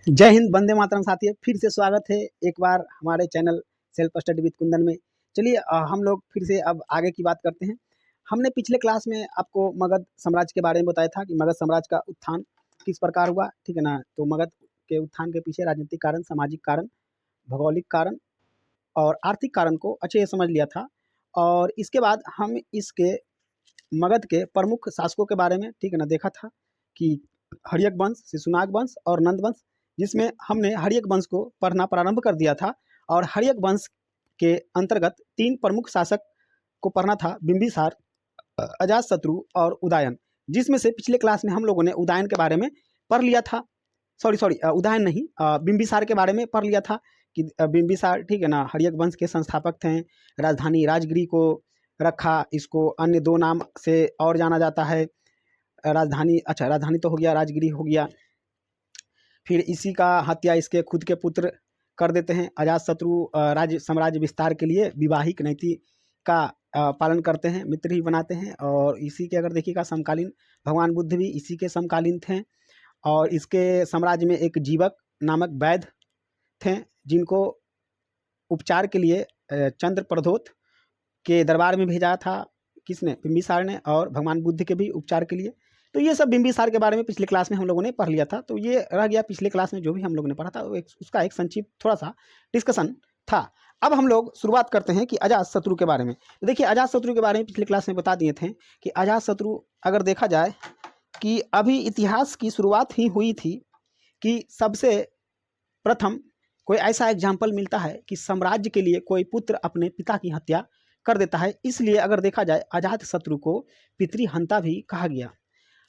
जय हिंद, वंदे मातरम साथियों। फिर से स्वागत है एक बार हमारे channel self study with Kundan में। चलिए हम लोग फिर से अब आगे की बात करते हैं। हमने पिछले क्लास में आपको मगध साम्राज्य के बारे में बताया था कि मगध साम्राज्य का उत्थान किस प्रकार हुआ, ठीक है ना। तो मगध के उत्थान के पीछे राजनीतिक कारण, सामाजिक कारण, भौगोलिक कारण और आर्थिक कारण को अच्छे से समझ लिया था। और इसके बाद हम इसके मगध के प्रमुख शासकों के बारे में, ठीक है ना, देखा था कि हर्यक वंश, शिशुनाग वंश और नंद वंश, जिसमें हमने हर्यक वंश को पढ़ना प्रारंभ कर दिया था। और हर्यक वंश के अंतर्गत 3 प्रमुख शासक को पढ़ना था, बिंबिसार, अजातशत्रु और उदयन, जिसमें से पिछले क्लास में हम लोगों ने उदयन के बारे में पढ़ लिया था। उदयन नहीं, बिंबिसार के बारे में पढ़ लिया था कि बिंबिसार, ठीक है ना, हर्यक वंश के संस्थापक थे। राजधानी राजगिरी को रखा, इसको अन्य 2 नाम से और जाना जाता है। राजधानी तो हो गया, राजगिरी हो गया। फिर इसी का हत्या इसके खुद के पुत्र कर देते हैं। अजातशत्रु राज्य साम्राज्य विस्तार के लिए वैवाहिक नीति का पालन करते हैं, मित्र ही बनाते हैं। और इसी के अगर देखिएगा समकालीन भगवान बुद्ध भी इसी के समकालीन थे। और इसके साम्राज्य में एक जीवक नामक वैद्य थे, जिनको उपचार के लिए चंद्रप्रद्योत के दरबार में भेजा था। किसने? बिंबिसार ने। और भगवान बुद्ध के भी उपचार के लिए। तो ये सब बिंबिसार के बारे में पिछले क्लास में हम लोगों ने पढ़ लिया था। तो ये रह गया पिछले क्लास में जो भी हम लोगों ने पढ़ा था, उसका एक संक्षिप्त थोड़ा सा डिस्कशन था। अब हम लोग शुरुआत करते हैं कि अजातशत्रु के बारे में। तो देखिए, अजातशत्रु के बारे में पिछले क्लास में बता दिए थे कि अजातशत्रु अगर देखा जाए कि अभी इतिहास की शुरुआत ही हुई थी कि सबसे प्रथम कोई ऐसा एग्जाम्पल मिलता है कि साम्राज्य के लिए कोई पुत्र अपने पिता की हत्या कर देता है। इसलिए अगर देखा जाए अजातशत्रु को पितृहंता भी कहा गया।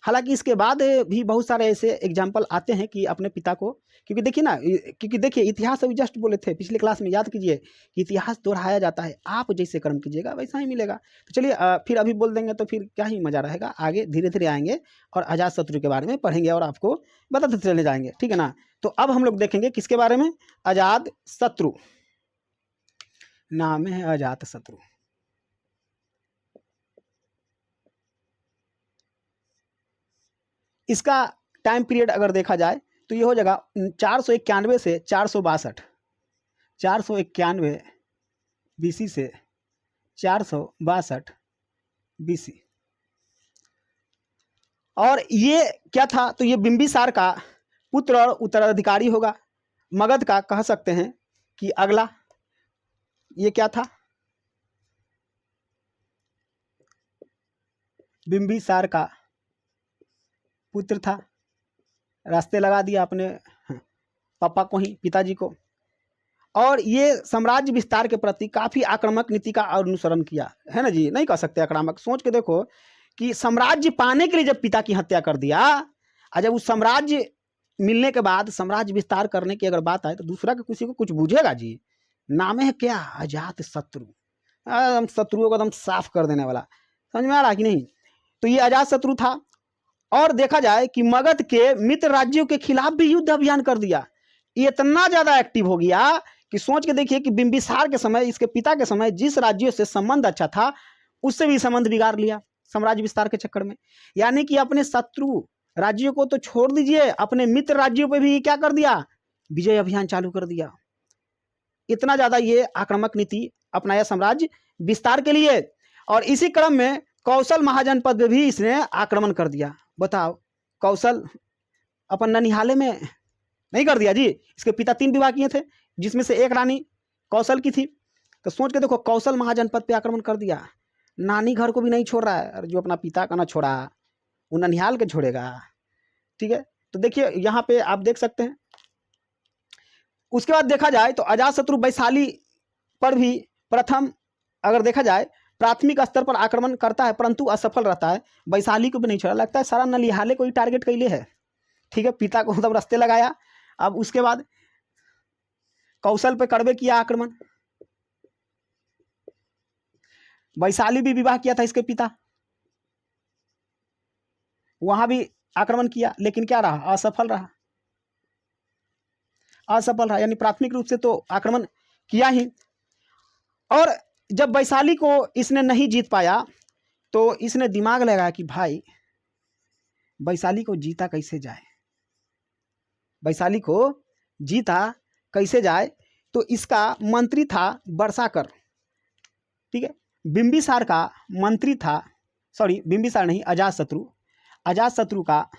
हालांकि इसके बाद भी बहुत सारे ऐसे एग्जाम्पल आते हैं कि अपने पिता को, क्योंकि देखिए ना, क्योंकि देखिए इतिहास अभी जस्ट बोले थे पिछले क्लास में, याद कीजिए कि इतिहास दोहराया जाता है, आप जैसे कर्म कीजिएगा वैसा ही मिलेगा। तो चलिए फिर अभी बोल देंगे तो फिर क्या ही मजा रहेगा। आगे धीरे धीरे आएंगे और अजातशत्रु के बारे में पढ़ेंगे और आपको बताते चले जाएंगे, ठीक है ना। तो अब हम लोग देखेंगे किसके बारे में? अजातशत्रु। नाम है अजातशत्रु। इसका टाइम पीरियड अगर देखा जाए तो ये हो जाएगा 491 से 462, 491 बीसी से 462 बीसी। और ये क्या था? तो ये बिंबिसार का पुत्र और उत्तराधिकारी होगा। मगध का कह सकते हैं कि अगला, ये क्या था? बिंबिसार का पुत्र था। रास्ते लगा दिया अपने पापा को ही, पिताजी को। और ये साम्राज्य विस्तार के प्रति काफी आक्रामक नीति का अनुसरण किया, है ना जी। नहीं कह सकते आक्रामक, सोच के देखो कि साम्राज्य पाने के लिए जब पिता की हत्या कर दिया, और जब उस साम्राज्य मिलने के बाद साम्राज्य विस्तार करने की अगर बात आए तो दूसरा के किसी को कुछ बूझेगा जी। नाम है क्या? अजातशत्रु। एकदम शत्रुओं को एकदम साफ कर देने वाला। समझ में आ रहा कि नहीं? तो ये अजातशत्रु था। और देखा जाए कि मगध के मित्र राज्यों के खिलाफ भी युद्ध अभियान कर दिया। ये इतना ज्यादा एक्टिव हो गया कि सोच के देखिए कि बिंबिसार के समय, इसके पिता के समय, जिस राज्यों से संबंध अच्छा था उससे भी संबंध बिगाड़ लिया साम्राज्य विस्तार के चक्कर में। यानी कि अपने शत्रु राज्यों को तो छोड़ दीजिए, अपने मित्र राज्यों पे भी क्या कर दिया? विजय अभियान चालू कर दिया। इतना ज्यादा ये आक्रामक नीति अपनाया साम्राज्य विस्तार के लिए। और इसी क्रम में कौशल महाजनपद में भी इसने आक्रमण कर दिया। बताओ, कौशल अपन ननिहाले में नहीं कर दिया जी। इसके पिता 3 विवाह किए थे, जिसमें से एक रानी कौशल की थी। तो सोच के देखो, कौशल महाजनपद पे आक्रमण कर दिया। नानी घर को भी नहीं छोड़ रहा है, और जो अपना पिता का ना छोड़ा वो ननिहाल के छोड़ेगा, ठीक है। तो देखिए यहाँ पे आप देख सकते हैं। उसके बाद देखा जाए तो अजातशत्रु वैशाली पर भी प्रथम अगर देखा जाए प्राथमिक स्तर पर आक्रमण करता है, परंतु असफल रहता है। वैशाली को भी नहीं छोड़ा, लगता है सारा नलिहाले को ही टारगेट कैले है, ठीक है। पिता को मतलब रास्ते लगाया। अब उसके बाद कौशल पे करबे किया आक्रमण। वैशाली भी विवाह किया था इसके पिता, वहां भी आक्रमण किया, लेकिन क्या रहा? असफल रहा। असफल रहा, यानी प्राथमिक रूप से तो आक्रमण किया ही। और जब वैशाली को इसने नहीं जीत पाया तो इसने दिमाग लगाया कि भाई वैशाली को जीता कैसे जाए, वैशाली को जीता कैसे जाए, तो इसका मंत्री था बरसाकर, ठीक है। बिंबिसार का मंत्री था, सॉरी बिंबिसार नहीं, अजातशत्रु, अजातशत्रु का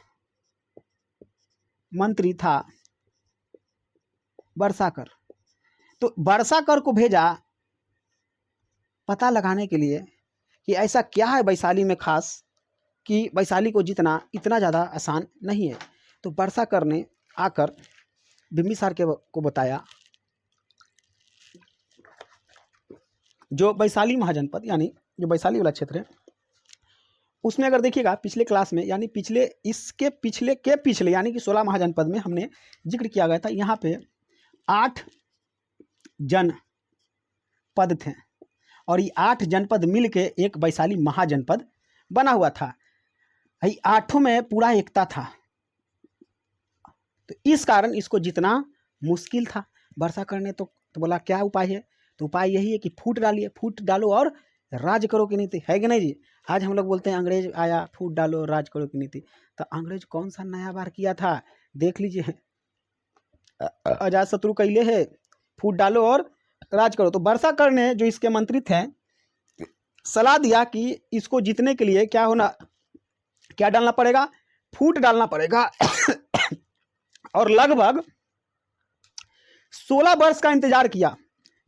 मंत्री था बरसाकर। तो बरसाकर को भेजा पता लगाने के लिए कि ऐसा क्या है वैशाली में खास कि वैशाली को जीतना इतना ज़्यादा आसान नहीं है। तो बरसाकर ने आकर बिंबिसार को बताया, जो वैशाली महाजनपद यानी जो वैशाली वाला क्षेत्र है, उसमें अगर देखिएगा पिछले क्लास में, यानी पिछले इसके पिछले के पिछले यानी कि 16 महाजनपद में हमने जिक्र किया गया था, यहाँ पे 8 जनपद थे और ये 8 जनपद मिल के एक वैशाली महाजनपद बना हुआ था। ये 8 में पूरा एकता था, तो इस कारण इसको जीतना मुश्किल था। बरसाकर ने तो बोला क्या उपाय है, तो उपाय यही है कि फूट डालिए, फूट डालो और राज करो की नीति, है कि नहीं जी। आज हम लोग बोलते हैं अंग्रेज आया, फूट डालो राज करो की नीति, तो अंग्रेज कौन सा नया बार किया था, देख लीजिए, अजातशत्रु कैले है, फूट डालो और राज करो। तो बरसाकर ने, जो इसके मंत्री थे, सलाह दिया कि इसको जीतने के लिए क्या होना, क्या डालना पड़ेगा, फूट डालना पड़ेगा और लगभग 16 वर्ष का इंतजार किया,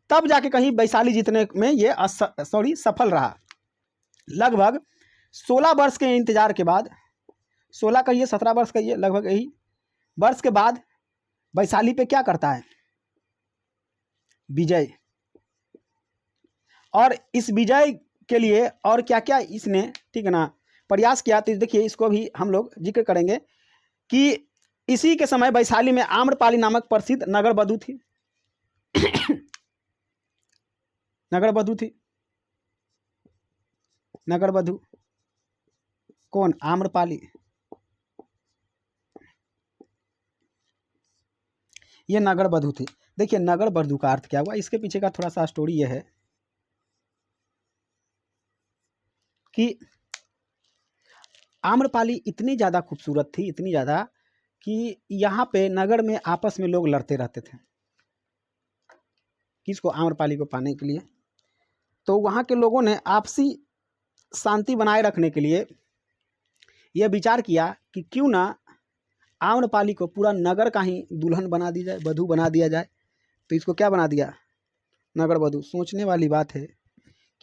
तब जाके कहीं वैशाली जीतने में ये सफल रहा। लगभग 16 वर्ष के इंतजार के बाद, 16 कहिए 17 वर्ष कहिए, लगभग यही वर्ष के बाद वैशाली पे क्या करता है, विजय। और इस विजय के लिए और क्या क्या इसने, ठीक है ना, प्रयास किया। तो देखिए इसको भी हम लोग जिक्र करेंगे कि इसी के समय वैशाली में आम्रपाली नामक प्रसिद्ध नगर बधू थी नगर बधू थी, नगर बधू कौन, आम्रपाली। ये नगर बधू थी। देखिए नगर बधू का अर्थ क्या हुआ, इसके पीछे का थोड़ा सा स्टोरी यह है कि आम्रपाली इतनी ज़्यादा खूबसूरत थी, इतनी ज़्यादा कि यहाँ पे नगर में आपस में लोग लड़ते रहते थे, किसको, आम्रपाली को पाने के लिए। तो वहाँ के लोगों ने आपसी शांति बनाए रखने के लिए यह विचार किया कि क्यों ना आम्रपाली को पूरा नगर का ही दुल्हन बना दी जाए, वधू बना दिया जाए। तो इसको क्या बना दिया, नगर वधू। सोचने वाली बात है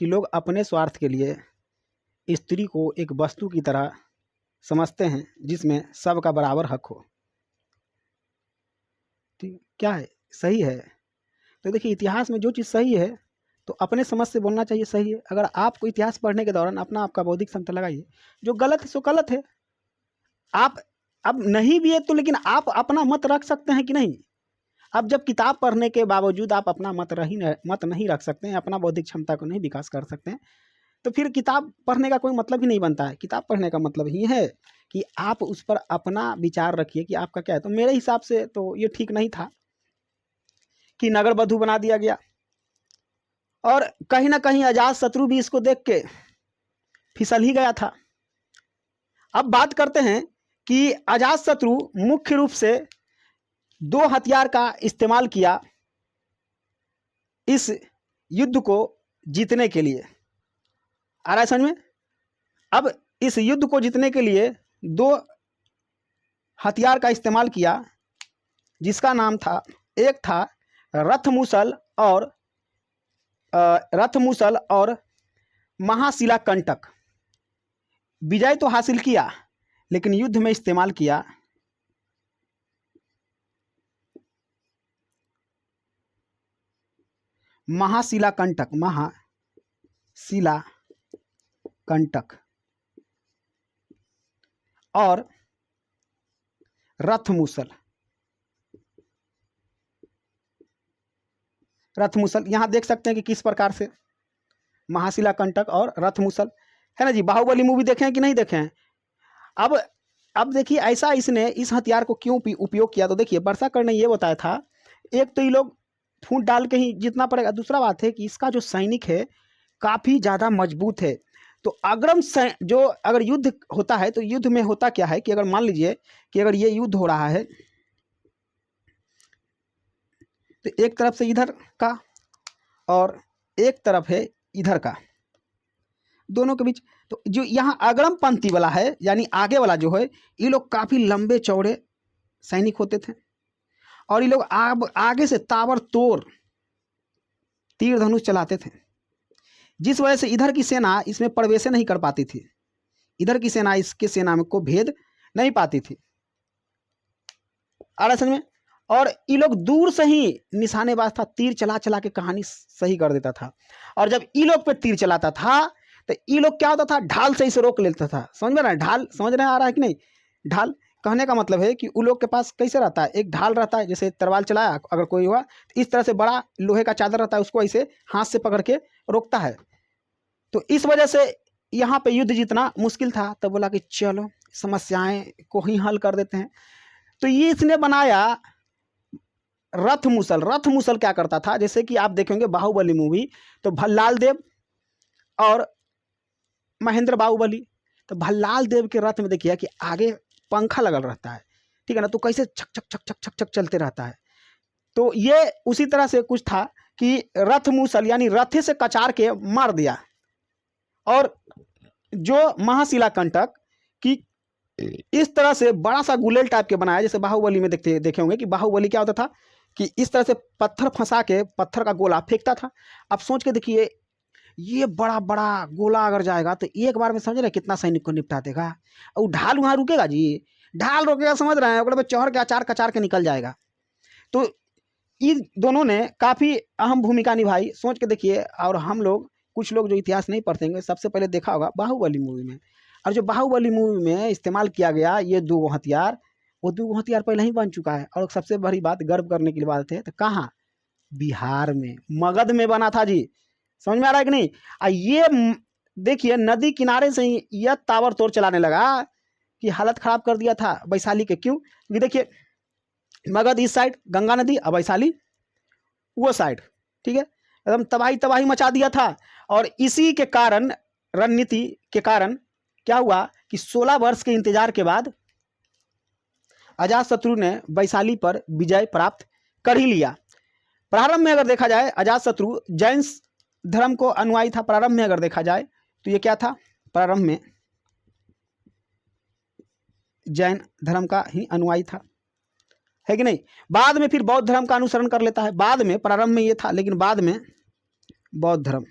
कि लोग अपने स्वार्थ के लिए स्त्री को एक वस्तु की तरह समझते हैं जिसमें सबका बराबर हक हो। ठीक, क्या है, सही है। तो देखिए इतिहास में जो चीज़ सही है तो अपने समझ से बोलना चाहिए, सही है। अगर आपको इतिहास पढ़ने के दौरान अपना आपका बौद्धिक क्षमता लगाइए, जो गलत है सो गलत है। आप अब नहीं भी है तो लेकिन आप अपना मत रख सकते हैं कि नहीं। अब जब किताब पढ़ने के बावजूद आप अपना मत नहीं रख सकते हैं, अपना बौद्धिक क्षमता को नहीं विकास कर सकते हैं, तो फिर किताब पढ़ने का कोई मतलब ही नहीं बनता है। किताब पढ़ने का मतलब ही है कि आप उस पर अपना विचार रखिए कि आपका क्या है। तो मेरे हिसाब से तो ये ठीक नहीं था कि नगर बधू बना दिया गया, और कहीं ना कहीं अजातशत्रु भी इसको देख के फिसल ही गया था। अब बात करते हैं कि अजातशत्रु मुख्य रूप से 2 हथियार का इस्तेमाल किया इस युद्ध को जीतने के लिए। आ रहा है समझ में। अब इस युद्ध को जीतने के लिए 2 हथियार का इस्तेमाल किया, जिसका नाम था, एक था रथमूसल और महाशिला कंटक। विजय तो हासिल किया लेकिन युद्ध में इस्तेमाल किया महाशिला कंटक और रथमूसल। यहाँ देख सकते हैं कि किस प्रकार से महाशिला कंटक और रथमूसल है ना जी। बाहुबली मूवी देखे हैं कि नहीं देखे हैं। अब देखिए ऐसा इसने इस हथियार को क्यों उपयोग किया। तो देखिए बरसाकर ने ये बताया था, एक तो ये लोग फूट डाल के ही जीतना पड़ेगा, दूसरा बात है कि इसका जो सैनिक है काफ़ी ज़्यादा मजबूत है। तो अगर युद्ध होता है तो युद्ध में होता क्या है कि अगर मान लीजिए कि अगर ये युद्ध हो रहा है तो एक तरफ से इधर का और एक तरफ है इधर का, दोनों के बीच। तो जो यहाँ अग्रम पंक्ति वाला है यानी आगे वाला जो है, ये लोग काफ़ी लंबे चौड़े सैनिक होते थे और ये लोग आगे से ताबड़तोड़ तीर धनुष चलाते थे, जिस वजह से इधर की सेना इसमें प्रवेश नहीं कर पाती थी, इधर की सेना इसके सेना में को भेद नहीं पाती थी। आ रहा समझ में? और ये लोग दूर से ही निशानेबाज था, तीर चला चला के कहानी सही कर देता था। और जब ये लोग पे तीर चलाता था तो ये लोग क्या होता था, ढाल से इसे रोक लेता था। समझ में रहा है? ढाल समझ रहे आ रहा है कि नहीं? ढाल कहने का मतलब है कि उन लोग के पास कैसे रहता है, एक ढाल रहता है, जैसे तरवाल चलाया अगर कोई हुआ तो इस तरह से बड़ा लोहे का चादर रहता है, उसको ऐसे हाथ से पकड़ के रोकता है। तो इस वजह से यहाँ पे युद्ध जीतना मुश्किल था। तब बोला कि चलो समस्याएं को ही हल कर देते हैं। तो ये इसने बनाया रथ मुसल। रथ मुसल क्या करता था, जैसे कि आप देखेंगे बाहुबली मूवी, तो भल्लाल देव और महेंद्र बाहुबली, तो भल्लाल देव के रथ में देखिए कि आगे पंखा लगल रहता है, ठीक है ना, तो कैसे छक छक छक छक छक छक चलते रहता है। तो ये उसी तरह से कुछ था कि रथ मुसल यानी रथे से कचार के मार दिया। और जो महाशिला कंटक की इस तरह से बड़ा सा गुलेल टाइप के बनाया, जैसे बाहुबली में देखे होंगे कि बाहुबली क्या होता था कि इस तरह से पत्थर फंसा के पत्थर का गोला फेंकता था। अब सोच के देखिए, ये बड़ा बड़ा गोला अगर जाएगा तो एक बार में समझ रहे कितना सैनिक को निपटा देगा। और ढाल वहाँ रुकेगा जी, ढाल रुकेगा, समझ रहे हैं, पे चढ़ के अचार कचार के निकल जाएगा। तो इन दोनों ने काफ़ी अहम भूमिका निभाई, सोच के देखिए। और हम लोग कुछ लोग जो इतिहास नहीं पढ़ते सबसे पहले देखा होगा बाहुबली मूवी में, और जो बाहुबली मूवी में इस्तेमाल किया गया ये 2 हथियार, वो 2 हथियार पहले ही बन चुका है। और सबसे बड़ी बात, गर्व करने की बात है, तो कहाँ, बिहार में, मगध में बना था जी। समझ में आ रहा है कि नहीं? ये देखिए नदी किनारे से ही यह ताबड़तोड़ चलाने लगा कि हालत खराब कर दिया था वैशाली के। क्यों? क्योंकि देखिए मगध इस साइड गंगा नदी, और वैशाली वो साइड, ठीक है, एकदम तबाही तबाही मचा दिया था। और इसी के कारण, रणनीति के कारण क्या हुआ कि 16 वर्ष के इंतजार के बाद अजातशत्रु ने वैशाली पर विजय प्राप्त कर ही लिया। प्रारंभ में अगर देखा जाए अजातशत्रु जैन धर्म को अनुयायी था। प्रारंभ में अगर देखा जाए तो ये क्या था, प्रारंभ में जैन धर्म का ही अनुयायी था, है कि नहीं? बाद में फिर बौद्ध धर्म का अनुसरण कर लेता है। बाद में, प्रारंभ में ये था, लेकिन बाद में बौद्ध धर्म,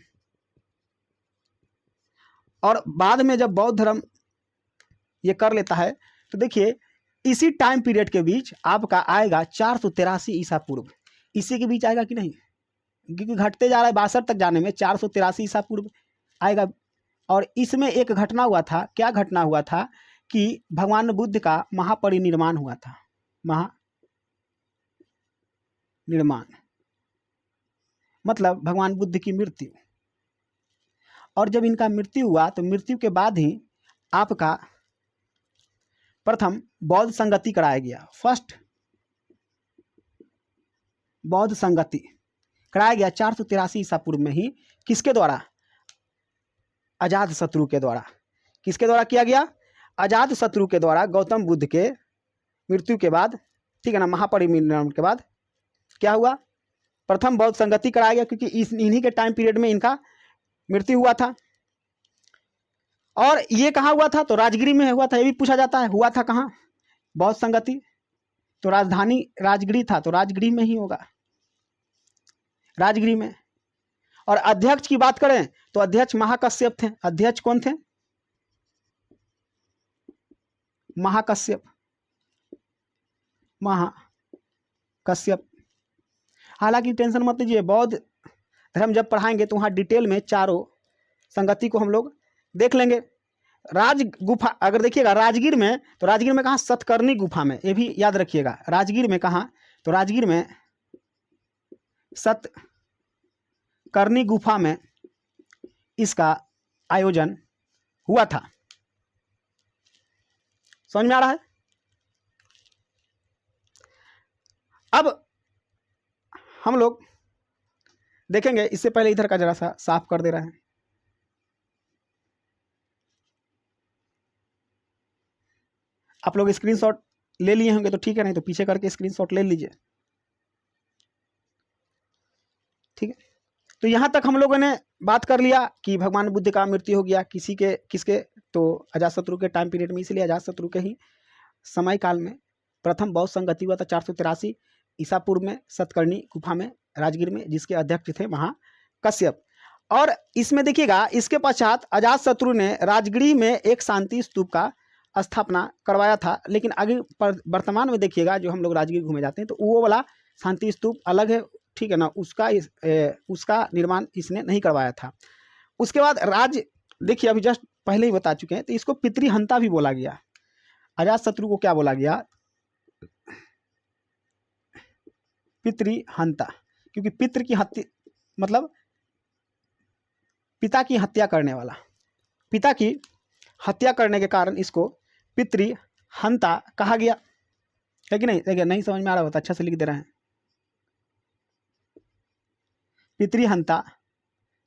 और बाद में जब बौद्ध धर्म ये कर लेता है तो देखिए इसी टाइम पीरियड के बीच आपका आएगा 483 ईसा पूर्व। इसी के बीच आएगा कि नहीं, क्योंकि घटते जा रहा है 62 तक जाने में, 483 ईसा पूर्व आएगा। और इसमें एक घटना हुआ था। क्या घटना हुआ था कि भगवान बुद्ध का महापरिनिर्वाण हुआ था। महानिर्वाण मतलब भगवान बुद्ध की मृत्यु। और जब इनका मृत्यु हुआ तो मृत्यु के बाद ही आपका प्रथम बौद्ध संगति कराया गया। फर्स्ट बौद्ध संगति कराया गया 483 ईसा पूर्व में ही। किसके द्वारा? अजातशत्रु के द्वारा। किसके द्वारा किया गया? अजातशत्रु के द्वारा। गौतम बुद्ध के मृत्यु के बाद, ठीक है ना, महापरिनिर्वाण के बाद क्या हुआ, प्रथम बौद्ध संगति कराया गया, क्योंकि इन्हीं के टाइम पीरियड में इनका मृत्यु हुआ था। और ये कहाँ हुआ था? तो राजगिरी में हुआ था। ये भी पूछा जाता है, हुआ था कहाँ बौद्ध संगति? तो राजधानी राजगिरी था, तो राजगिरी में ही होगा, राजगिरी में। और अध्यक्ष की बात करें तो अध्यक्ष महाकश्यप थे। अध्यक्ष कौन थे? महाकश्यप, महाकश्यप। हालांकि टेंशन मत लीजिए, बौद्ध धर्म जब पढ़ाएंगे तो वहाँ डिटेल में चारों संगति को हम लोग देख लेंगे। राज गुफा अगर देखिएगा राजगीर में, तो राजगीर में कहाँ? सतकर्णी गुफा में। ये भी याद रखिएगा, राजगीर में कहाँ? तो राजगीर में सतकर्णी गुफा में इसका आयोजन हुआ था। समझ में आ रहा है? अब हम लोग देखेंगे, इससे पहले इधर का जरा सा साफ कर दे रहे हैं। आप लोग स्क्रीनशॉट ले लिए होंगे तो ठीक है, नहीं तो पीछे करके स्क्रीनशॉट ले लीजिए। ठीक है, तो यहाँ तक हम लोगों ने बात कर लिया कि भगवान बुद्ध का मृत्यु हो गया किसके, तो अजातशत्रु के टाइम पीरियड में। इसलिए अजातशत्रु के ही समय काल में प्रथम बौद्ध संगति हुआ था 483 ईसा पूर्व में सतकर्णी गुफा में राजगीर में, जिसके अध्यक्ष थे महाकश्यप। और इसमें देखिएगा, इसके पश्चात अजातशत्रु ने राजगीर में एक शांति स्तूप का स्थापना करवाया था। लेकिन आगे वर्तमान में देखिएगा, जो हम लोग राजगीर घूमे जाते हैं तो वो वाला शांति स्तूप अलग है, ठीक है ना, उसका निर्माण इसने नहीं करवाया था। उसके बाद देखिए, अभी जस्ट पहले ही बता चुके हैं, तो इसको पितृहंता भी बोला गया। अजातशत्रु को क्या बोला गया? पितृहंता, क्योंकि पितृ की हत्या मतलब पिता की हत्या करने वाला, पिता की हत्या करने के कारण इसको पितृहंता कहा गया है कि नहीं? देखिए, नहीं समझ में आ रहा होता, अच्छा से लिख दे रहे हैं, पितृहंता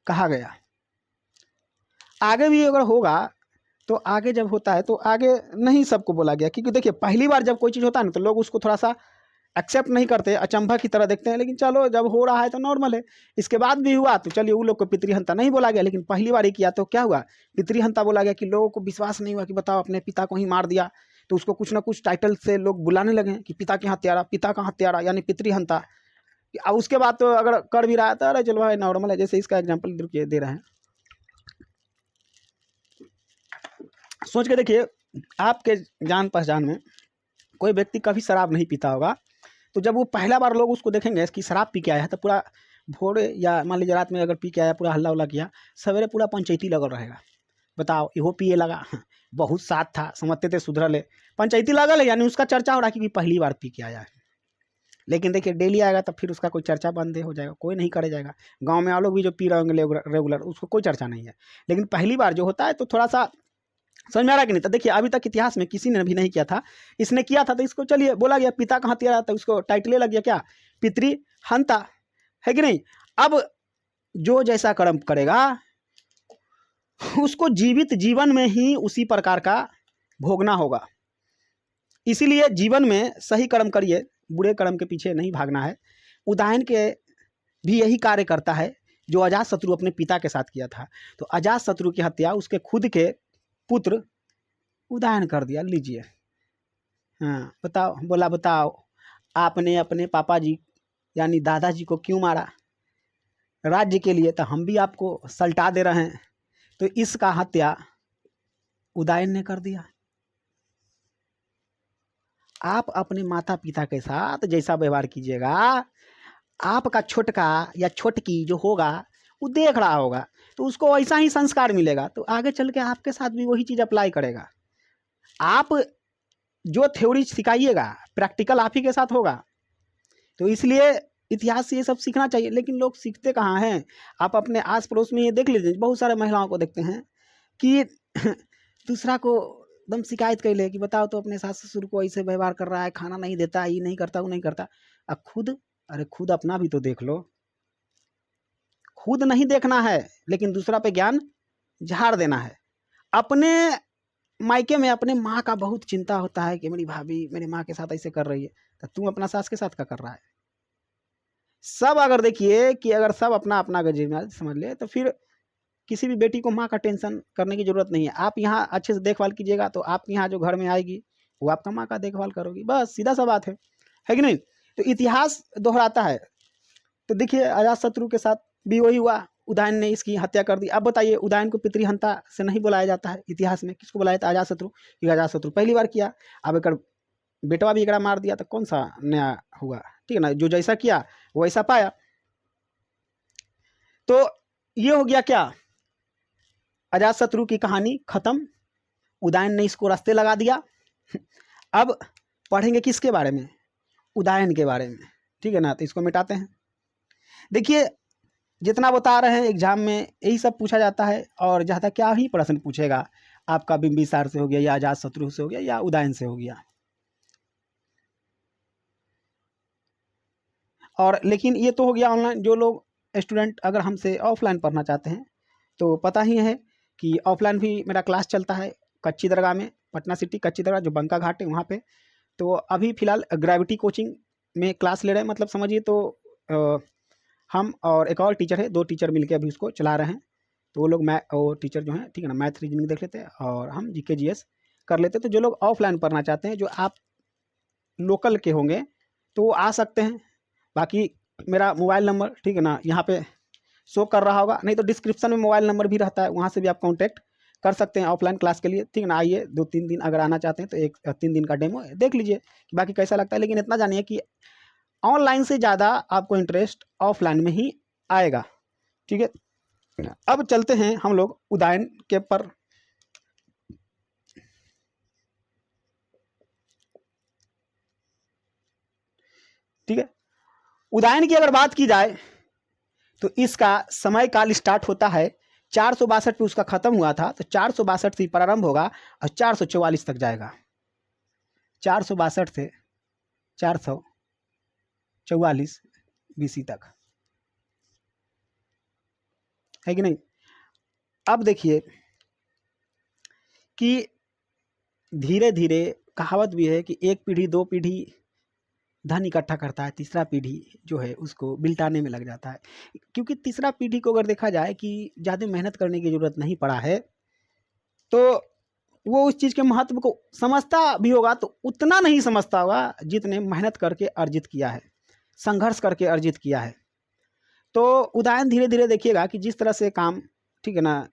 कहा गया। आगे भी अगर होगा तो आगे जब होता है तो आगे नहीं सबको बोला गया, क्योंकि देखिए पहली बार जब कोई चीज़ होता है ना तो लोग उसको थोड़ा सा एक्सेप्ट नहीं करते, अचंभा की तरह देखते हैं। लेकिन चलो, जब हो रहा है तो नॉर्मल है। इसके बाद भी हुआ तो चलिए, वो लोग को पितृहंता नहीं बोला गया, लेकिन पहली बार ही किया तो क्या हुआ? पितृहंता बोला गया, कि लोगों को विश्वास नहीं हुआ कि बताओ अपने पिता को ही मार दिया, तो उसको कुछ ना कुछ टाइटल से लोग बुलाने लगे कि पिता के हत्यारा, पिता का हत्यारा, यानी पितृहंता। अब उसके बाद तो अगर कर भी रहा है तो अरे चलो भाई नॉर्मल है। जैसे इसका एग्जाम्पल दे रहे हैं, सोच के देखिए, आपके जान पहचान में कोई व्यक्ति कभी शराब नहीं पीता होगा, तो जब वो पहला बार लोग उसको देखेंगे कि शराब पी के आया है, तो पूरा भोर या मान लीजिए रात में अगर पी के आया, पूरा हल्ला उल्ला किया, सवेरे पूरा पंचायती लगल रहेगा। बताओ, इहो पिए लगा, बहुत साथ था, समझते थे सुधरल है, पंचायती लगल है, यानी उसका चर्चा हो रहा है कि पहली बार पी के आया है। लेकिन देखिए, डेली आएगा तो फिर उसका कोई चर्चा बंद हो जाएगा, कोई नहीं करे जाएगा। गाँव में लोग भी जो पी रहे होंगे रेगुलर, उसको कोई चर्चा नहीं है। लेकिन पहली बार जो होता है तो थोड़ा सा समझ में आ रहा कि नहीं? तो देखिए, अभी तक इतिहास में किसी ने भी नहीं किया था, इसने किया था, तो इसको चलिए बोला गया पिता का हत्यारा, तो उसको टाइटल लग गया क्या? पितृहंता, है कि नहीं? अब जो जैसा कर्म करेगा उसको जीवित जीवन में ही उसी प्रकार का भोगना होगा। इसीलिए जीवन में सही कर्म करिए, बुरे कर्म के पीछे नहीं भागना है। उदयन के भी यही कार्य करता है जो अजातशत्रु अपने पिता के साथ किया था। तो अजातशत्रु की हत्या उसके खुद के पुत्र उदयन कर दिया। लीजिए, हाँ बताओ, बोला बताओ आपने अपने पापा जी यानी दादाजी को क्यों मारा? राज्य के लिए, तो हम भी आपको सल्टा दे रहे हैं। तो इसका हत्या उदयन ने कर दिया। आप अपने माता पिता के साथ जैसा व्यवहार कीजिएगा, आपका छोटका या छोटकी जो होगा वो देख रहा होगा, तो उसको वैसा ही संस्कार मिलेगा। तो आगे चल के आपके साथ भी वही चीज़ अप्लाई करेगा। आप जो थ्योरी सिखाइएगा, प्रैक्टिकल आप ही के साथ होगा। तो इसलिए इतिहास से ये सब सीखना चाहिए। लेकिन लोग सीखते कहाँ हैं? आप अपने आस पड़ोस में ये देख लीजिए, बहुत सारे महिलाओं को देखते हैं कि दूसरा को एकदम शिकायत कर ले कि बताओ तो अपने सास ससुर को ऐसे व्यवहार कर रहा है, खाना नहीं देता, ये नहीं करता, वो नहीं करता। अब खुद अपना भी तो देख लो। खुद नहीं देखना है, लेकिन दूसरा पे ज्ञान झाड़ देना है। अपने मायके में अपने माँ का बहुत चिंता होता है कि मेरी भाभी मेरे माँ के साथ ऐसे कर रही है, तो तू अपना सास के साथ क्या कर रहा है? सब अगर देखिए कि अगर सब अपना अपना जिम्मेदारी समझ ले, तो फिर किसी भी बेटी को माँ का टेंशन करने की जरूरत नहीं है। आप यहाँ अच्छे से देखभाल कीजिएगा तो आपके यहाँ जो घर में आएगी वो आपका माँ का देखभाल करोगी, बस सीधा सा बात है कि नहीं? तो इतिहास दोहराता है। तो देखिए, अजातशत्रु के साथ भी वही हुआ, उदयन ने इसकी हत्या कर दी। अब बताइए, उदयन को पितृहंता से नहीं बुलाया जाता है इतिहास में, किसको बुलाया था? अजातशत्रु। क्योंकि अजातशत्रु पहली बार किया। अब एक बेटवा भी एकड़ा मार दिया तो कौन सा नया हुआ? ठीक है ना, जो जैसा किया वो ऐसा पाया। तो ये हो गया क्या, अजातशत्रु की कहानी खत्म। उदयन ने इसको रास्ते लगा दिया। अब पढ़ेंगे किसके बारे में? उदयन के बारे में, ठीक है ना। तो इसको मिटाते हैं। देखिए, जितना बता रहे हैं एग्जाम में यही सब पूछा जाता है, और ज़्यादा क्या ही प्रश्न पूछेगा आपका? बिंबिसार से हो गया, या अजातशत्रु से हो गया, या उदयन से हो गया। और लेकिन ये तो हो गया ऑनलाइन। जो लोग स्टूडेंट अगर हमसे ऑफलाइन पढ़ना चाहते हैं तो पता ही है कि ऑफलाइन भी मेरा क्लास चलता है कच्ची दरगाह में, पटना सिटी कच्ची दरगाह जो बंका घाट है वहाँ पे। तो अभी फ़िलहाल ग्रेविटी कोचिंग में क्लास ले रहे हैं। मतलब समझिए तो हम और एक और टीचर है, 2 टीचर मिलके अभी उसको चला रहे हैं। तो वो लोग वो टीचर जो हैं, ठीक है ना, मैथ रीजनिंग देख लेते हैं और हम जीके जीएस कर लेते हैं। तो जो लोग ऑफलाइन पढ़ना चाहते हैं, जो आप लोकल के होंगे, तो वो आ सकते हैं। बाकी मेरा मोबाइल नंबर, ठीक है ना, यहाँ पे शो कर रहा होगा, नहीं तो डिस्क्रिप्शन में मोबाइल नंबर भी रहता है, वहाँ से भी आप कॉन्टैक्ट कर सकते हैं ऑफलाइन क्लास के लिए, ठीक है ना। आइए 2-3 दिन अगर आना चाहते हैं तो 1-3 दिन का डेमो देख लीजिए कि बाकी कैसा लगता है। लेकिन इतना जानिए कि ऑनलाइन से ज़्यादा आपको इंटरेस्ट ऑफलाइन में ही आएगा, ठीक है। अब चलते हैं हम लोग उदाहरण के पर। ठीक है, उदाहरण की अगर बात की जाए तो इसका समय काल स्टार्ट होता है 462 पे, उसका खत्म हुआ था, तो 462 से प्रारंभ होगा और 444 तक जाएगा। 462 से 444 बीसी तक, है कि नहीं। अब देखिए कि धीरे धीरे कहावत भी है कि एक पीढ़ी 2 पीढ़ी धन इकट्ठा करता है, तीसरा पीढ़ी जो है उसको बिल्टाने में लग जाता है। क्योंकि तीसरा पीढ़ी को अगर देखा जाए कि ज़्यादा मेहनत करने की ज़रूरत नहीं पड़ा है, तो वो उस चीज़ के महत्व को समझता भी होगा, तो उतना नहीं समझता होगा जितने मेहनत करके अर्जित किया है, संघर्ष करके अर्जित किया है। तो उदाहरण धीरे धीरे देखिएगा कि जिस तरह से काम, ठीक है ना,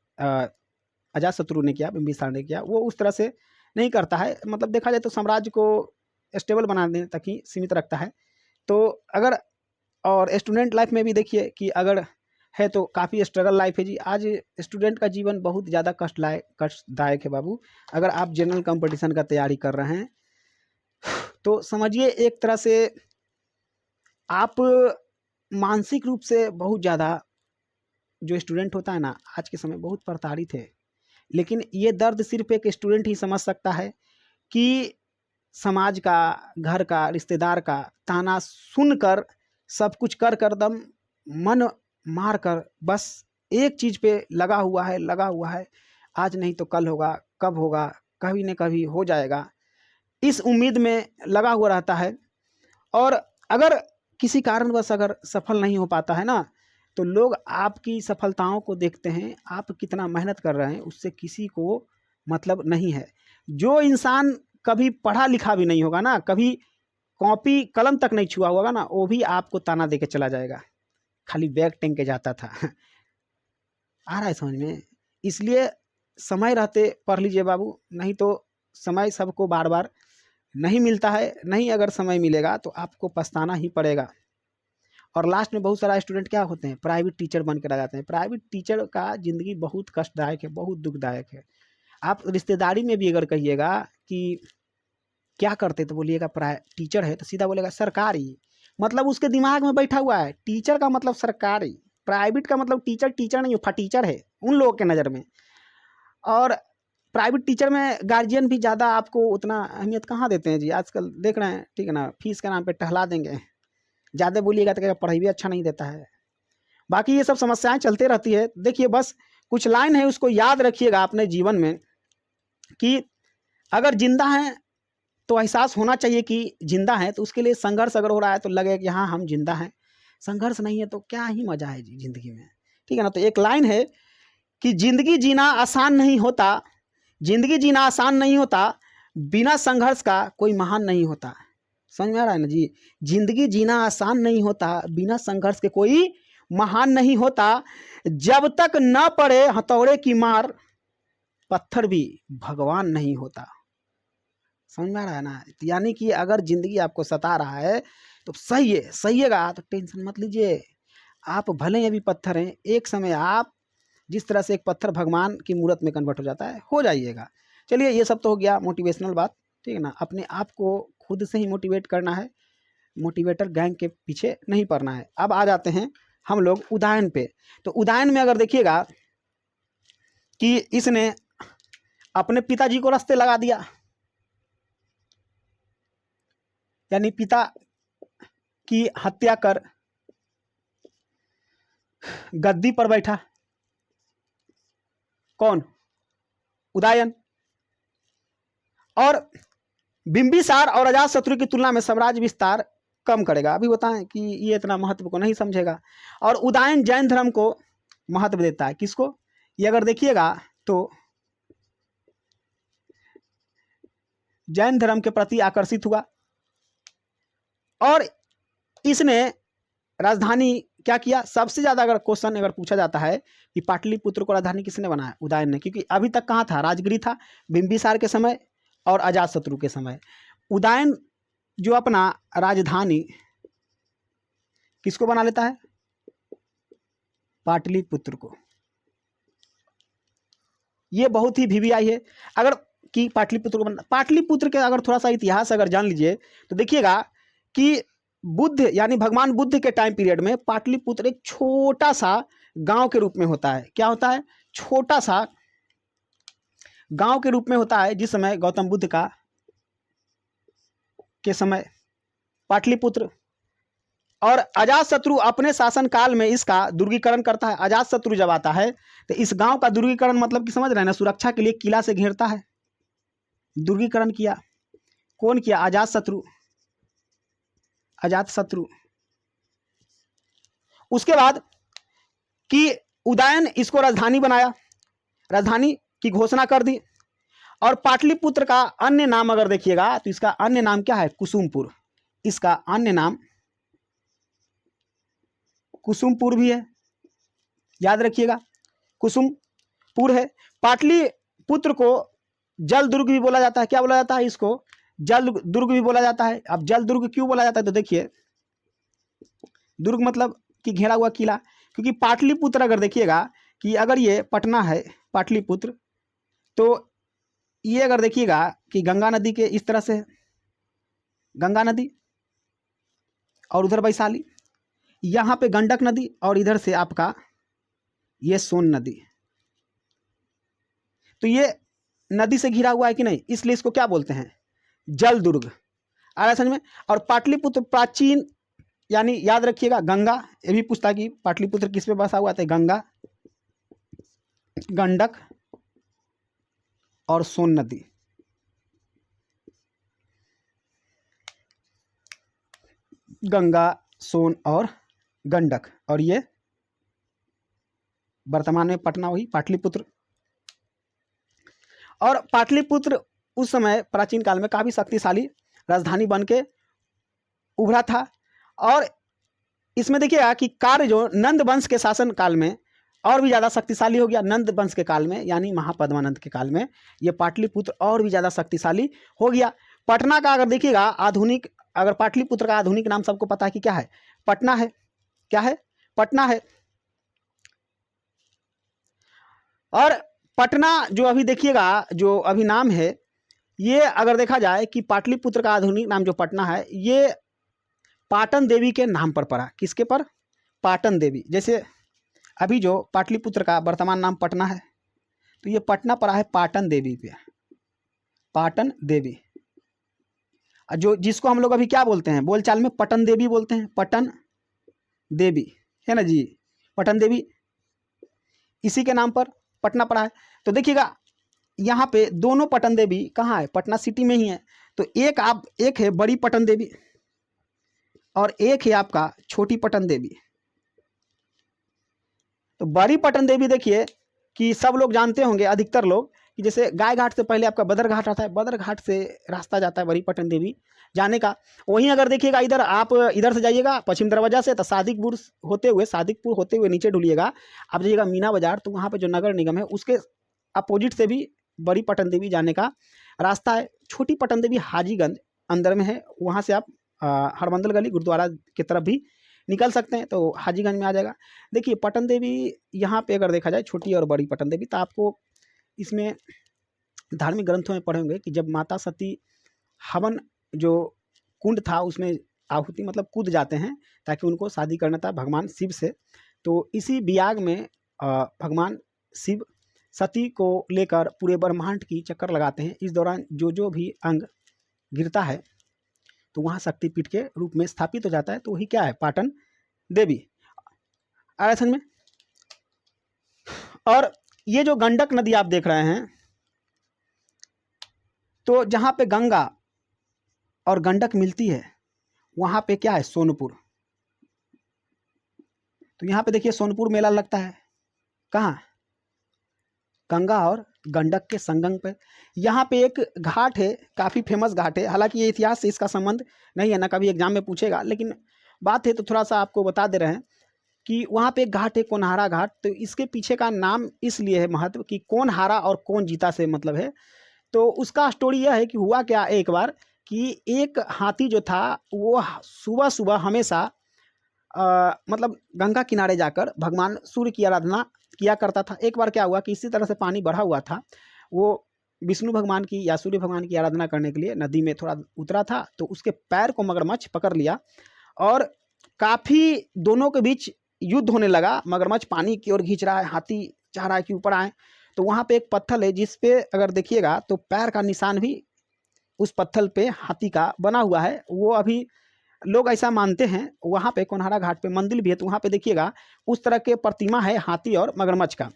अजातशत्रु ने किया, बिंबिसार ने किया, वो उस तरह से नहीं करता है। मतलब देखा जाए तो साम्राज्य को स्टेबल बनाने तक ही सीमित रखता है। तो अगर और स्टूडेंट लाइफ में भी देखिए कि अगर है तो काफ़ी स्ट्रगल लाइफ है जी। आज स्टूडेंट का जीवन बहुत ज़्यादा कष्टदायक है बाबू। अगर आप जनरल कंपटीशन का तैयारी कर रहे हैं तो समझिए एक तरह से आप मानसिक रूप से बहुत ज़्यादा, जो स्टूडेंट होता है ना आज के समय, बहुत प्रताड़ित है। लेकिन ये दर्द सिर्फ एक स्टूडेंट ही समझ सकता है कि समाज का, घर का, रिश्तेदार का ताना सुनकर, सब कुछ कर दम मन मार कर बस एक चीज़ पे लगा हुआ है, आज नहीं तो कल होगा, कब होगा, कभी न कभी हो जाएगा, इस उम्मीद में लगा हुआ रहता है। और अगर किसी कारणवश अगर सफल नहीं हो पाता है ना, तो लोग आपकी सफलताओं को देखते हैं, आप कितना मेहनत कर रहे हैं उससे किसी को मतलब नहीं है। जो इंसान कभी पढ़ा लिखा भी नहीं होगा ना, कभी कॉपी कलम तक नहीं छुआ होगा ना, वो भी आपको ताना दे के चला जाएगा, खाली बैग टेंग के जाता था। आ रहा है समझ में। इसलिए समय रहते पढ़ लीजिए बाबू, नहीं तो समय सबको बार बार नहीं मिलता है। नहीं अगर समय मिलेगा तो आपको पछताना ही पड़ेगा। और लास्ट में बहुत सारा स्टूडेंट क्या होते हैं, प्राइवेट टीचर बन के रह जाते हैं। प्राइवेट टीचर का ज़िंदगी बहुत कष्टदायक है, बहुत दुखदायक है। आप रिश्तेदारी में भी अगर कहिएगा कि क्या करते, तो बोलिएगा टीचर है, तो सीधा बोलेगा सरकारी। मतलब उसके दिमाग में बैठा हुआ है टीचर का मतलब सरकारी, प्राइवेट का मतलब टीचर टीचर नहीं, फटीचर है उन लोगों के नज़र में। और प्राइवेट टीचर में गार्जियन भी ज़्यादा आपको उतना अहमियत कहाँ देते हैं जी, आजकल देख रहे हैं, ठीक है ना, फीस के नाम पे टहला देंगे। ज़्यादा बोलिएगा तो पढ़ाई भी अच्छा नहीं देता है। बाकी ये सब समस्याएं चलते रहती है। देखिए बस कुछ लाइन है, उसको याद रखिएगा अपने जीवन में कि अगर जिंदा हैं तो एहसास होना चाहिए कि जिंदा है, तो उसके लिए संघर्ष अगर हो रहा है तो लगे कि हाँ हम जिंदा हैं। संघर्ष नहीं है तो क्या ही मजा है जी जिंदगी में, ठीक है ना। तो एक लाइन है कि जिंदगी जीना आसान नहीं होता, जिंदगी जीना आसान नहीं होता, बिना संघर्ष का कोई महान नहीं होता। समझ में आ रहा है ना जी। जिंदगी जीना आसान नहीं होता, बिना संघर्ष के कोई महान नहीं होता। जब तक न पड़े हथौड़े की मार, पत्थर भी भगवान नहीं होता। समझ में आ रहा है ना। यानी कि अगर जिंदगी आपको सता रहा है तो सही है, सहिएगा तो टेंशन मत लीजिए। आप भले ही अभी पत्थर हैं, एक समय आप जिस तरह से एक पत्थर भगवान की मूर्त में कन्वर्ट हो जाता है, हो जाइएगा। चलिए ये सब तो हो गया मोटिवेशनल बात, ठीक है ना। अपने आप को खुद से ही मोटिवेट करना है, मोटिवेटर गैंग के पीछे नहीं पड़ना है। अब आ जाते हैं हम लोग उदाहरण पे। तो उदाहरण में अगर देखिएगा कि इसने अपने पिताजी को रास्ते लगा दिया, यानी पिता की हत्या कर गद्दी पर बैठा। कौन? उदयन। और बिंबिसार और अजातशत्रु की तुलना में साम्राज्य विस्तार कम करेगा। अभी बताएं कि ये इतना महत्व को नहीं समझेगा। और उदयन जैन धर्म को महत्व देता है। किसको? ये अगर देखिएगा तो जैन धर्म के प्रति आकर्षित हुआ और इसने राजधानी क्या किया? सबसे ज्यादा अगर क्वेश्चन अगर पूछा जाता है कि पाटलिपुत्र को राजधानी किसने बनाया? उदयन ने। क्योंकि अभी तक कहाँ था? राजगिरी था, बिंबिसार के समय और अजातशत्रु के समय। उदयन जो अपना राजधानी किसको बना लेता है? पाटलिपुत्र को। ये बहुत ही वीवीआई है। अगर कि पाटलिपुत्र को बना, पाटलिपुत्र के अगर थोड़ा सा इतिहास अगर जान लीजिए तो देखिएगा कि बुद्ध यानी भगवान बुद्ध के टाइम पीरियड में पाटलिपुत्र एक छोटा सा गांव के रूप में होता है। क्या होता है? छोटा सा गांव के रूप में होता है। जिस समय गौतम बुद्ध का के समय पाटलिपुत्र, और अजातशत्रु अपने शासन काल में इसका दुर्गीकरण करता है। अजातशत्रु जब आता है तो इस गांव का दुर्गीकरण मतलब कि समझ रहे हैं ना, सुरक्षा के लिए किला से घेरता है। दुर्गीकरण किया। कौन किया? अजातशत्रु। अजातशत्रु। उसके बाद कि उदयन इसको राजधानी बनाया, राजधानी की घोषणा कर दी। और पाटलिपुत्र का अन्य नाम अगर देखिएगा तो इसका अन्य नाम क्या है? कुसुमपुर। इसका अन्य नाम कुसुमपुर भी है, याद रखिएगा, कुसुमपुर है। पाटलिपुत्र को जल दुर्ग भी बोला जाता है। क्या बोला जाता है इसको? जल दुर्ग भी बोला जाता है। अब जल दुर्ग क्यों बोला जाता है? तो देखिए, दुर्ग मतलब कि घेरा हुआ किला। क्योंकि पाटलिपुत्र अगर देखिएगा कि अगर ये पटना है पाटलिपुत्र, तो ये अगर देखिएगा कि गंगा नदी के इस तरह से है, गंगा नदी और उधर वैशाली, यहाँ पे गंडक नदी और इधर से आपका ये सोन नदी। तो ये नदी से घिरा हुआ है कि नहीं, इसलिए इसको क्या बोलते हैं? जल दुर्ग। आ रहा है समझ में? और पाटलिपुत्र प्राचीन यानी याद रखिएगा गंगा, ये भी पूछता कि पाटलिपुत्र किस पे बसा हुआ था? गंगा, गंडक और सोन नदी। गंगा, सोन और गंडक, और ये वर्तमान में पटना वही पाटलिपुत्र। और पाटलिपुत्र उस समय प्राचीन काल में काफी शक्तिशाली राजधानी बन के उभरा था। और इसमें देखिएगा कि कार्य जो नंद वंश के शासन काल में और भी ज़्यादा शक्तिशाली हो गया। नंद वंश के काल में यानी महापद्मानंद के काल में ये पाटलिपुत्र और भी ज़्यादा शक्तिशाली हो गया। पटना का अगर देखिएगा आधुनिक, अगर पाटलिपुत्र का आधुनिक नाम सबको पता है कि क्या है? पटना है। क्या है? पटना है। और पटना जो अभी देखिएगा जो अभी नाम है, ये अगर देखा जाए कि पाटलिपुत्र का आधुनिक नाम जो पटना है, ये पाटन देवी के नाम पर पड़ा। किसके पर? पाटन देवी। जैसे अभी जो पाटलिपुत्र का वर्तमान नाम पटना है, तो ये पटना पड़ा है पाटन देवी पे। पाटन देवी जो जिसको हम लोग अभी क्या बोलते हैं बोलचाल में? पटन देवी बोलते हैं। पटन देवी है ना जी, पटन देवी, इसी के नाम पर पटना पड़ा है। तो देखिएगा यहाँ पे दोनों पटन देवी कहाँ है? पटना सिटी में ही है। तो एक है बड़ी पटन देवी और एक है आपका छोटी पटन देवी। तो बड़ी पटन देवी देखिए कि सब लोग जानते होंगे, अधिकतर लोग, कि जैसे गाय घाट से पहले आपका बदर घाट आता है, बदर घाट से रास्ता जाता है बड़ी पटन देवी जाने का। वहीं अगर देखिएगा इधर आप इधर से जाइएगा पश्चिम दरवाजा से, तो सादिकपुर होते हुए नीचे ढूलिएगा, आप जाइएगा मीना बाजार, तो वहाँ पे जो नगर निगम है उसके अपोजिट से भी बड़ी पटन देवी जाने का रास्ता है। छोटी पटन देवी हाजीगंज अंदर में है, वहाँ से आप हरमंदल गली गुरुद्वारा की तरफ भी निकल सकते हैं, तो हाजीगंज में आ जाएगा। देखिए पटन देवी यहाँ पे अगर देखा जाए छोटी और बड़ी पटन देवी, तो आपको इसमें धार्मिक ग्रंथों में पढ़े होंगे कि जब माता सती हवन जो कुंड था उसमें आहुति मतलब कूद जाते हैं ताकि उनको शादी करना था भगवान शिव से, तो इसी बियाग में भगवान शिव सती को लेकर पूरे ब्रह्मांड की चक्कर लगाते हैं। इस दौरान जो भी अंग गिरता है तो वहाँ शक्तिपीठ के रूप में स्थापित हो जाता है, तो वही क्या है? पाटन देवी। आरासन में। और ये जो गंडक नदी आप देख रहे हैं, तो जहाँ पे गंगा और गंडक मिलती है वहाँ पे क्या है, सोनपुर। तो यहाँ पे देखिए सोनपुर मेला लगता है, कहाँ, गंगा और गंडक के संगम पे। यहाँ पे एक घाट है, काफ़ी फेमस घाट है, हालांकि ये इतिहास से इसका संबंध नहीं है ना, कभी एग्जाम में पूछेगा, लेकिन बात है तो थोड़ा सा आपको बता दे रहे हैं कि वहाँ पे एक घाट है कोनहारा घाट। तो इसके पीछे का नाम इसलिए है महत्व कि कौन हारा और कौन जीता से मतलब है। तो उसका स्टोरी यह है कि हुआ क्या एक बार कि एक हाथी जो था वो सुबह सुबह हमेशा मतलब गंगा किनारे जाकर भगवान सूर्य की आराधना किया करता था। एक बार क्या हुआ कि इसी तरह से पानी बढ़ा हुआ था, वो विष्णु भगवान की या सूर्य भगवान की आराधना करने के लिए नदी में थोड़ा उतरा था, तो उसके पैर को मगरमच्छ पकड़ लिया और काफ़ी दोनों के बीच युद्ध होने लगा। मगरमच्छ पानी की ओर खींच रहा है, हाथी चाह रहा है कि ऊपर आए। तो वहाँ पे एक पत्थर है जिस पे अगर देखिएगा तो पैर का निशान भी उस पत्थर पे हाथी का बना हुआ है। वो अभी लोग ऐसा मानते हैं, वहाँ पे कोनहारा घाट पे मंदिर भी है, तो वहाँ पे देखिएगा उस तरह के प्रतिमा है हाथी और मगरमच्छ का।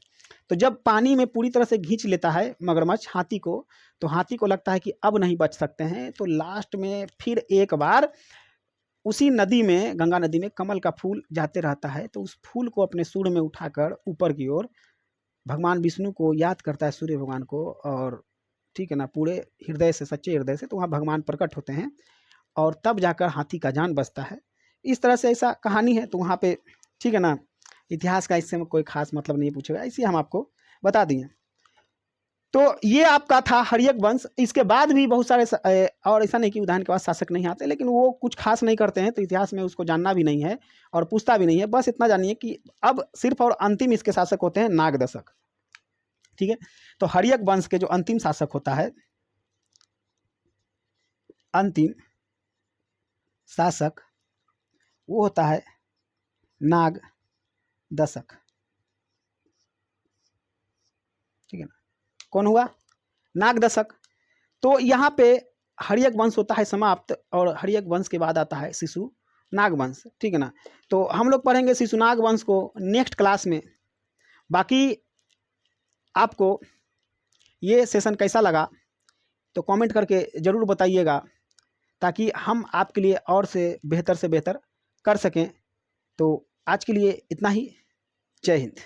तो जब पानी में पूरी तरह से खींच लेता है मगरमच्छ हाथी को, तो हाथी को लगता है कि अब नहीं बच सकते हैं, तो लास्ट में फिर एक बार उसी नदी में, गंगा नदी में कमल का फूल जाते रहता है, तो उस फूल को अपने सूंड में उठाकर ऊपर की ओर भगवान विष्णु को याद करता है, सूर्य भगवान को, और ठीक है ना, पूरे हृदय से, सच्चे हृदय से, तो वहाँ भगवान प्रकट होते हैं और तब जाकर हाथी का जान बचता है। इस तरह से ऐसा कहानी है। तो वहाँ पे ठीक है ना, इतिहास का इससे कोई खास मतलब नहीं पूछेगा, इसी हम आपको बता दिए। तो ये आपका था हर्यक वंश। इसके बाद भी बहुत सारे और ऐसा नहीं कि उदाहरण के बाद शासक नहीं आते, लेकिन वो कुछ खास नहीं करते हैं, तो इतिहास में उसको जानना भी नहीं है और पूछता भी नहीं है। बस इतना जानिए कि अब सिर्फ और अंतिम इसके शासक होते हैं नागदशक। ठीक है, तो हर्यक वंश के जो अंतिम शासक होता है, अंतिम शासक, वो होता है नाग दशक। ठीक है ना, कौन हुआ, नाग दशक। तो यहाँ पे हर्यक वंश होता है समाप्त और हर्यक वंश के बाद आता है शिशु नाग वंश। ठीक है ना, तो हम लोग पढ़ेंगे शिशु नाग वंश को नेक्स्ट क्लास में। बाकी आपको ये सेशन कैसा लगा तो कमेंट करके ज़रूर बताइएगा, ताकि हम आपके लिए और से बेहतर कर सकें। तो आज के लिए इतना ही। जय हिंद।